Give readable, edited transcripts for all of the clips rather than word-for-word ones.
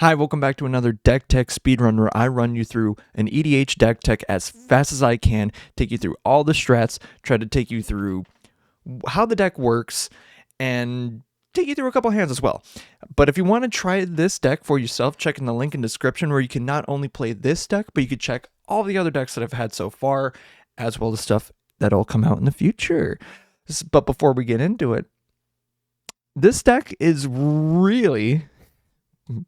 Hi, welcome back to another Deck Tech Speedrun where I run you through an EDH deck tech as fast as I can, take you through all the strats, try to take you through how the deck works, and take you through a couple hands as well. But if you want to try this deck for yourself, check in the link in the description where you can not only play this deck, but you can check all the other decks that I've had so far, as well as stuff that'll come out in the future. But before we get into it, this deck is really,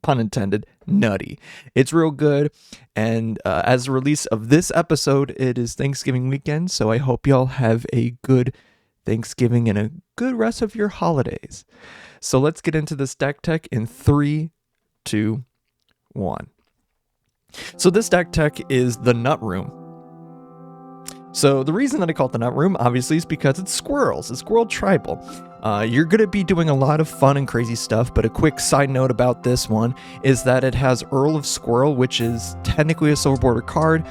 pun intended, nutty. It's real good, and as the release of this episode, it is Thanksgiving weekend, so I hope y'all have a good Thanksgiving and a good rest of your holidays. So let's get into this deck tech in 3, 2, 1. So this deck tech is the Nut Room. So the reason that I call it the Nut Room, obviously, is because it's squirrels. It's squirrel tribal. You're going to be doing a lot of fun and crazy stuff, but a quick side note about this one is that it has Earl of Squirrel, which is technically a silver border card,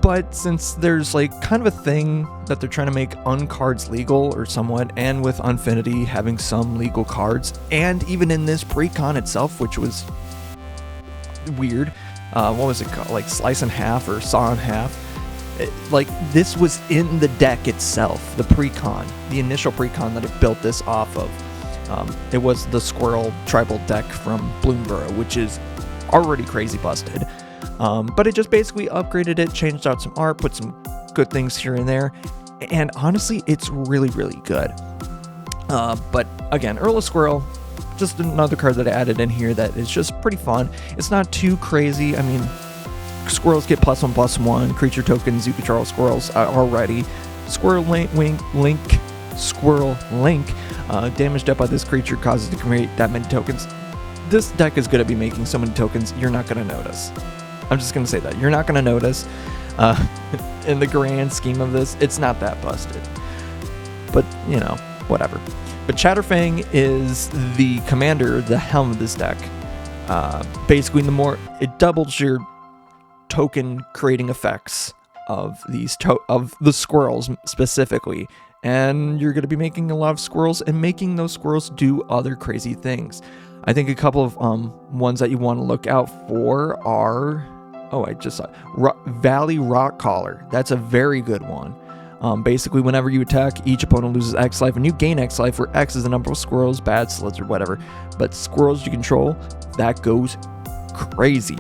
but since there's like kind of a thing that they're trying to make uncards legal or somewhat, and with Unfinity having some legal cards, and even in this pre-con itself, which was weird, what was it called, like Slice in Half or Saw in Half, like this was in the deck itself, the pre-con, the initial pre-con that it built this off of. It was the Squirrel Tribal deck from Bloomborough, which is already crazy busted. But it just basically upgraded it, changed out some art, put some good things here and there, and honestly, it's really, really good. But again, Earl of Squirrel, just another card that I added in here that is just pretty fun. It's not too crazy. I mean, squirrels get +1/+1 creature tokens. You control squirrels already. Squirrel link. Damage dealt by this creature causes to create that many tokens. This deck is going to be making so many tokens, you're not going to notice. I'm just going to say that. You're not going to notice. In the grand scheme of this, it's not that busted. But, you know, whatever. But Chatterfang is the commander, the helm of this deck. Basically, the more it doubles your token creating effects of these of the squirrels specifically, and you're going to be making a lot of squirrels and making those squirrels do other crazy things. I think a couple of ones that you want to look out for are I just saw Valley Rock Collar. That's a very good one. Basically, whenever you attack, each opponent loses X life and you gain X life, where X is the number of squirrels, bats, lizard, whatever. But squirrels you control, that goes crazy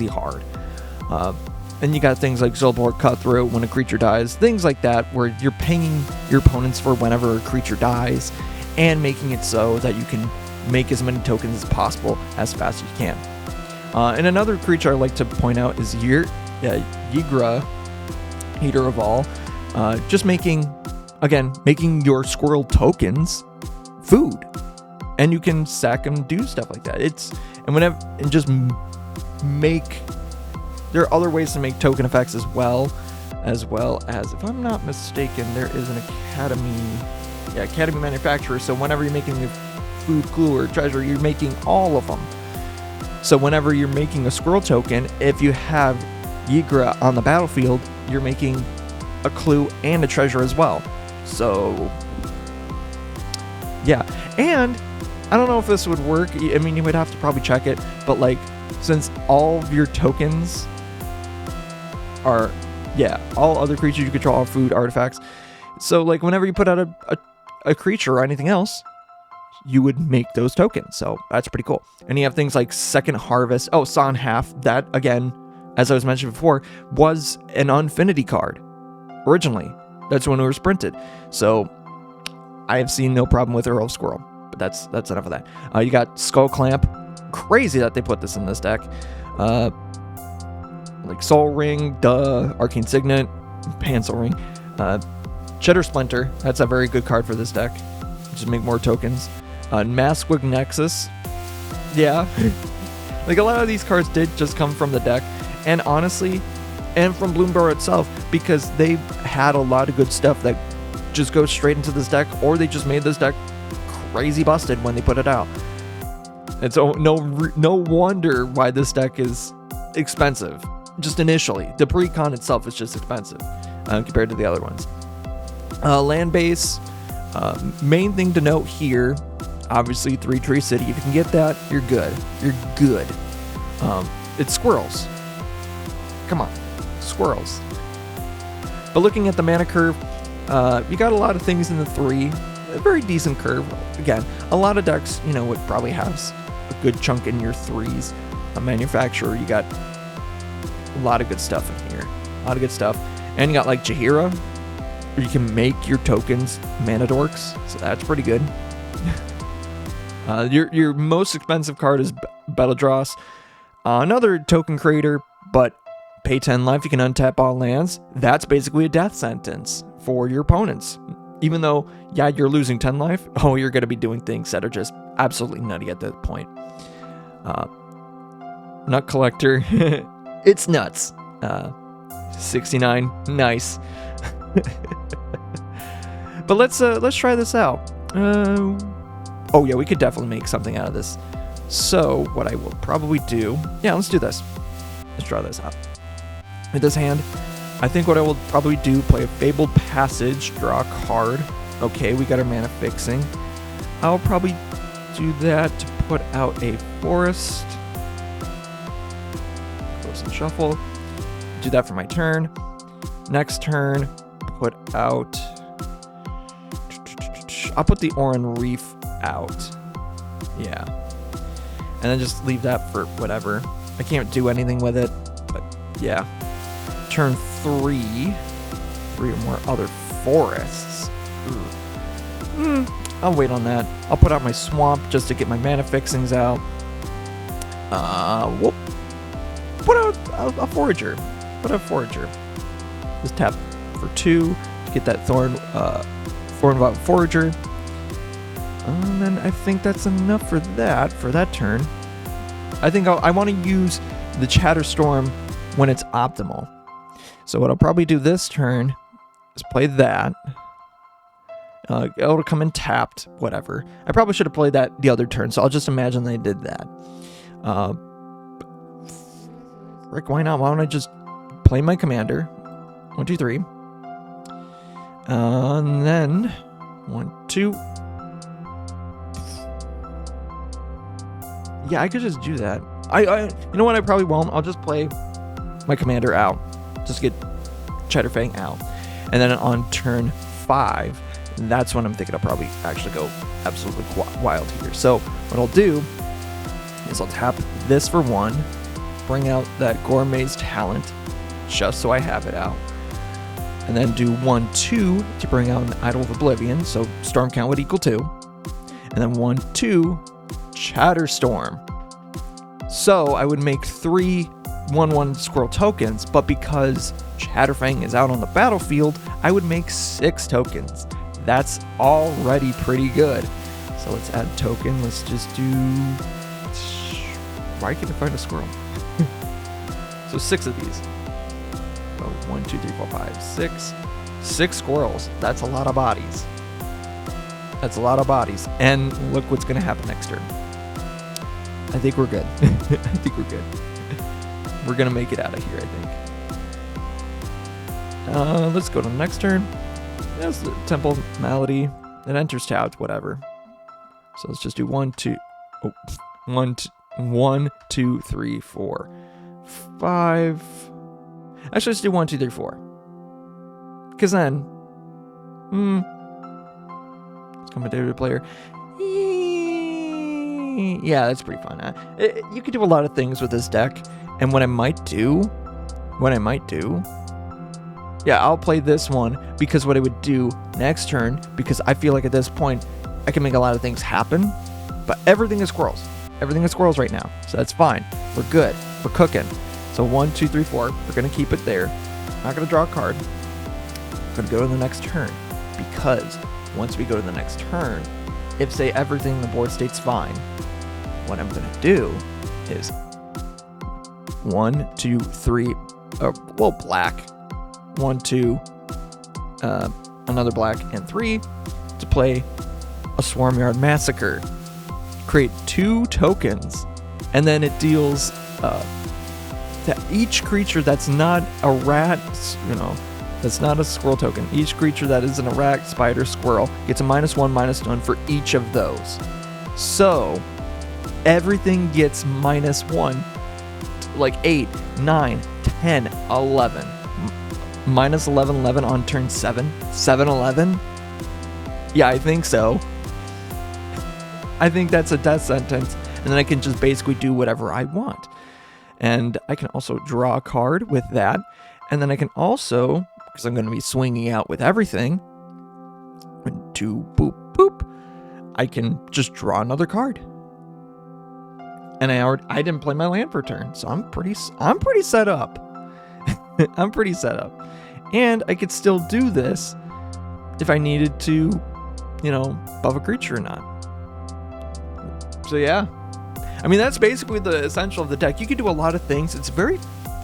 hard. And you got things like Zolborg Cutthroat when a creature dies, things like that, where you're paying your opponents for whenever a creature dies and making it so that you can make as many tokens as possible as fast as you can. And another creature I like to point out is Yigra, Eater of All. Just making your squirrel tokens food, and you can sack them, do stuff like that. There are other ways to make token effects as well as, if I'm not mistaken, there is an academy manufacturer. So whenever you're making the food, clue, or treasure, you're making all of them. So whenever you're making a squirrel token, if you have Yigra on the battlefield, you're making a clue and a treasure as well. So yeah, and I don't know if this would work. I mean, you would have to probably check it, but like, since all of your tokens are, all other creatures you control are food artifacts. So like, whenever you put out a creature or anything else, you would make those tokens. So that's pretty cool. And you have things like Second Harvest. Saw in Half. That, again, as I was mentioned before, was an Unfinity card originally. That's when it was printed. So I have seen no problem with Earl of Squirrel. But that's enough of that. You got Skull Clamp. Crazy that they put this in this deck. Like Soul Ring, Arcane Signet, Soul Ring, Cheddar Splinter. That's a very good card for this deck. Just make more tokens. Maskwig Nexus. Yeah. Like, a lot of these cards did just come from the deck, and honestly, and from Bloomborough itself, because they had a lot of good stuff that just goes straight into this deck, or they just made this deck crazy busted when they put it out. And so no wonder why this deck is expensive. Just initially, the pre-con itself is just expensive compared to the other ones. Land base, main thing to note here, obviously 3 Tree City. If you can get that, you're good. You're good. It's squirrels. Come on, squirrels. But looking at the mana curve, you got a lot of things in the 3. A very decent curve. Again, a lot of decks, would probably have a good chunk in your 3s. A manufacturer, you got a lot of good stuff in here. A lot of good stuff. And you got like Jaheira, where you can make your tokens mana dorks. So that's pretty good. Your most expensive card is Beledross. Another token creator, but pay 10 life, you can untap all lands. That's basically a death sentence for your opponents. Even though, yeah, you're losing 10 life, you're going to be doing things that are just absolutely nutty at that point. Nut Collector, it's nuts. 69, nice. But let's try this out. Oh yeah, we could definitely make something out of this. So what I will probably do, let's do this. Let's draw this out. With this hand, I think what I will probably do, play a Fabled Passage, draw a card. Okay, we got our mana fixing. I'll probably do that to put out a Forest. Close and shuffle. Do that for my turn. Next turn, put out... I'll put the Oran Reef out. Yeah. And then just leave that for whatever. I can't do anything with it, but yeah. Turn 3 or more other forests. I'll wait on that. I'll put out my swamp just to get my mana fixings out. Whoop. Put out a forager. Put out a forager. Just tap for 2 to get that Thornvine forager. And then I think that's enough for that turn. I think I want to use the Chatterstorm when it's optimal. So what I'll probably do this turn is play that. It'll come in tapped, whatever. I probably should have played that the other turn, so I'll just imagine they did that. Rick, why not? Why don't I just play my commander? 1, 2, 3. And then 1, 2. Yeah, I could just do that. You know what? I probably won't. I'll just play my commander out. Just get Chatterfang out. And then on turn 5, that's when I'm thinking I'll probably actually go absolutely wild here. So what I'll do is I'll tap this for 1, bring out that Gourmet's Talent, just so I have it out. And then do 1, 2 to bring out an Idol of Oblivion, so Storm count would equal 2. And then 1, 2, Chatterstorm. So I would make 3 1/1 squirrel tokens, but because Chatterfang is out on the battlefield, I would make 6 tokens. That's already pretty good. So let's add token. Let's just do... Why can't I find a squirrel? So 6 of these. So 1, 2, 3, 4, 5, 6. 6 squirrels. That's a lot of bodies. That's a lot of bodies. And look what's going to happen next turn. I think we're good. I think we're good. We're going to make it out of here, I think. Let's go to the next turn. That's the Temple Malady. It enters tapped, whatever. So let's just do 1, 2. Oh, 1, 2, 3, 4, 5. Actually, let's do 1, 2, 3, 4. Because then, let's come to the player. Yeah, that's pretty fun. You could do a lot of things with this deck, and what I might do, yeah, I'll play this one because what I would do next turn, because I feel like at this point I can make a lot of things happen, but everything is squirrels. Everything is squirrels right now, so that's fine. We're good. We're cooking. So 1, 2, 3, 4. We're gonna keep it there. Not gonna draw a card. We're gonna go to the next turn, because once we go to the next turn, if say everything in the board state's fine, what I'm gonna do is 1, 2, 3. Black. 1, 2. Another black and 3 to play a Swarmyard Massacre. Create 2 tokens, and then it deals to each creature that's not a rat, that's not a squirrel token. Each creature that isn't a rat, spider, squirrel gets a -1/-1 for each of those. So everything gets -1 like 8, 9, 10, 11. Minus 11, 11 on turn 7. 7, 11? Yeah, I think so. I think that's a death sentence. And then I can just basically do whatever I want. And I can also draw a card with that. And then I can also, because I'm going to be swinging out with everything, 2, boop, boop, I can just draw another card. And I didn't play my land for turn, so I'm pretty set up. I'm pretty set up. And I could still do this if I needed to, buff a creature or not. So yeah. I mean, that's basically the essential of the deck. You can do a lot of things. It's very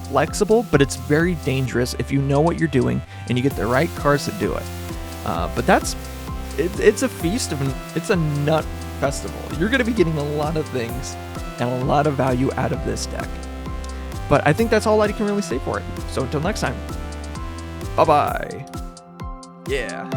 flexible, but it's very dangerous if you know what you're doing and you get the right cards to do it. But it's a feast it's a nut festival. You're going to be getting a lot of things and a lot of value out of this deck. But I think that's all I can really say for it. So until next time, bye-bye. Yeah.